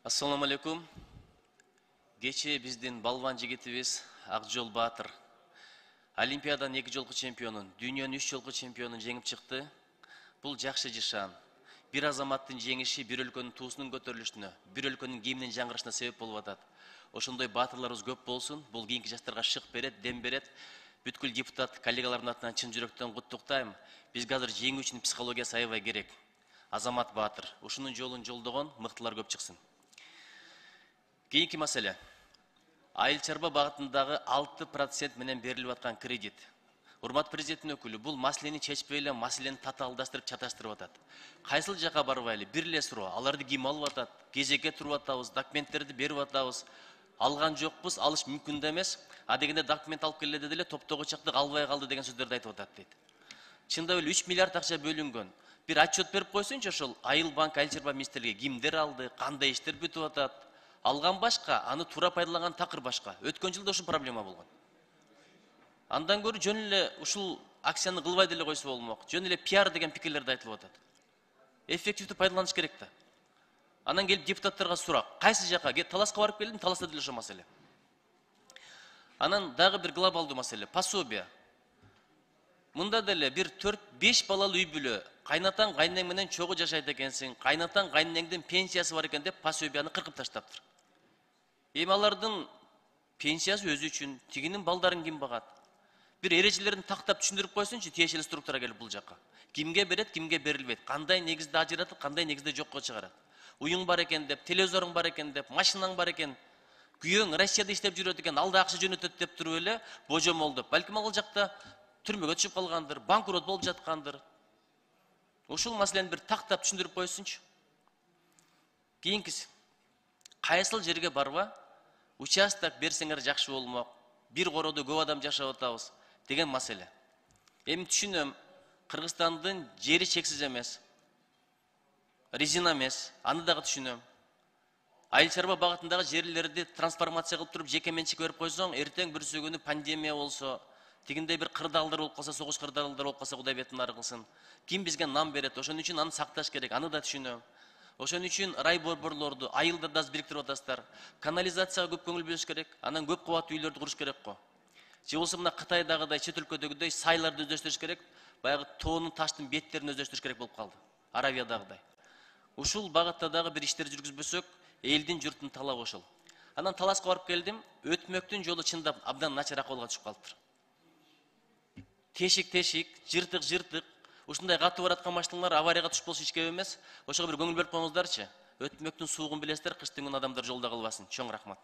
Assalamu alaikum. Geçe bizdin balvan jigitibиz Акжол Батыр. Олимпиаданын 2 жолку чемпионун, дүйнөнүн 3 жолку чемпионун жеңип чыкты. Бул жакшы жышан. Бир азаматтын жеңиши бир өлкөнүн туусунун көтөрүлүшүнө, бир өлкөнүн гимнин жаңырышына себеп болуп атат. Ошондой баатырларыбыз көп болсун. Бул кийинки жаштарга шык берет, дем берет. Бүткүл депутат коллегалардын атынан чын жүрөктөн куттуктайм. Бизге азыр жеңүү үчүн психологиясы аябай керек. Азамат Батыр ушунун жолун жолдогон мыктылар көп чыксын. Кийинки маселе. Айыл чарба багытындагы 6% менен берилип аткан кредит. Урмат президенттин өкүлү, бул маселени чечпей эле маселени татаалдаштырып, чаташтырып атат. Кайсыл жака барбайлы, бир эле суроо. Аларды ким алып атат? Кезекке туруп атабыз, документтерди берип атабыз. Алган жокпуз, алыш мүмкүн да эмес. А дегенде документ алып келе деди эле топтогу чыктык, албай калды деген сөздөрдү айтып атат дейт. Чындап эле 3 миллиард акча бөлүнгөн. Бир отчет берип койсунчу ошол Айыл банк, Айыл чарба министрлиги кимдер алды, кандай иштер бүтүп атат? Алган башка, аны туура пайдаланган такыр башка. Өткөн жылда ушул проблема болгон. Андан көрү жөн эле ушул акцияны кылбай деле койсо болмок. Жөн эле пиар деген пикирлерди айтылып атат. Эффективдүү пайдаланыш керек да. Анан келип депутаттарга сурак, кайсы жака? Таласка барып келдим, таласта деле ошол маселе. Анан дагы бир глобалдуу маселе, пособие. Мында деле бир 4-5 балалуу үй бүлө, кайнатаң кайнең менен чогуу жашайт экенсиң, кайнатаң кайнеңдин пенсиясы бар экен деп пособияны кыркып таштаптыр. Эми алардын пенсиясы өзү үчүн, тигинин балдарын ким багат? Бир эрежелерин тактап түшүндүрүп койсунчу, тиешелүү структура келип бул жака. Кимге берет, кимге берилбейт, кандай негизде ажыратып, кандай негизде жокко чыгарат. Уюң бар экен деп, телевизоруң бар экен деп, машинаң бар экен, күйөөң Россияда иштеп жүрөт экен, алда акча жөнөтөт деп туруп эле божомолдоп. Балким ал жакта түрмөгө түшүп калгандыр, банкрот болуп жаткандыр. Ушул маселени бир тактап түшүндүрүп койсунчу. Кийинкиси. Кайсыл жерге барба, участок берсеңер жакшы болмок. Бир короодо көп адам жашап атабыз деген маселе. Эми түшүнөм, Кыргызстандын жери чексиз эмес. Резина эмес, аны дагы түшүнөм. Айыл чарба багытындагы жерлерди трансформация кылып туруп жеке менчикке берип койсоң, эртең бир күнү пандемия болсо, тигиндей бир кырдаалдар болуп калса, согуш кырдаалдар болуп калса, Кудай бетин ары кылсын. Ким бизге нам берет? Ошон үчүн аны сакташ керек, аны да түшүнөм. Ошон үчүн райборборлорду, айылдарда бириктирип атасыздар. Канализацияга көп көңүл бөлүш керек, анан көп кабаттуу үйлөрдү куруш керек го. Же болсо мына Кытайдагыдай, чет өлкөдөгүдөй сайларды өздөштүрүш керек, баягы тоонун, таштын беттерин өздөштүрүш керек болуп калды. Аравиядагыдай. Ушул багытта дагы бир иштер жүргүзбөсөк, элдин журттун талабы ошол. Анан Таласка барып келдим, өтмөктүн жолу чындап абдан начар акыбалга түшүп калыптыр. Тешик, жыртык. Ушундай катып бараткан машиналар аварияга түшүп болушу ичкеп эмес. Ошого бир көңүл берип коюңуздарчы. Өтмөктүн суугун билесиздер, кыштын күнү адамдар жолдо калбасын. Чоң рахмат.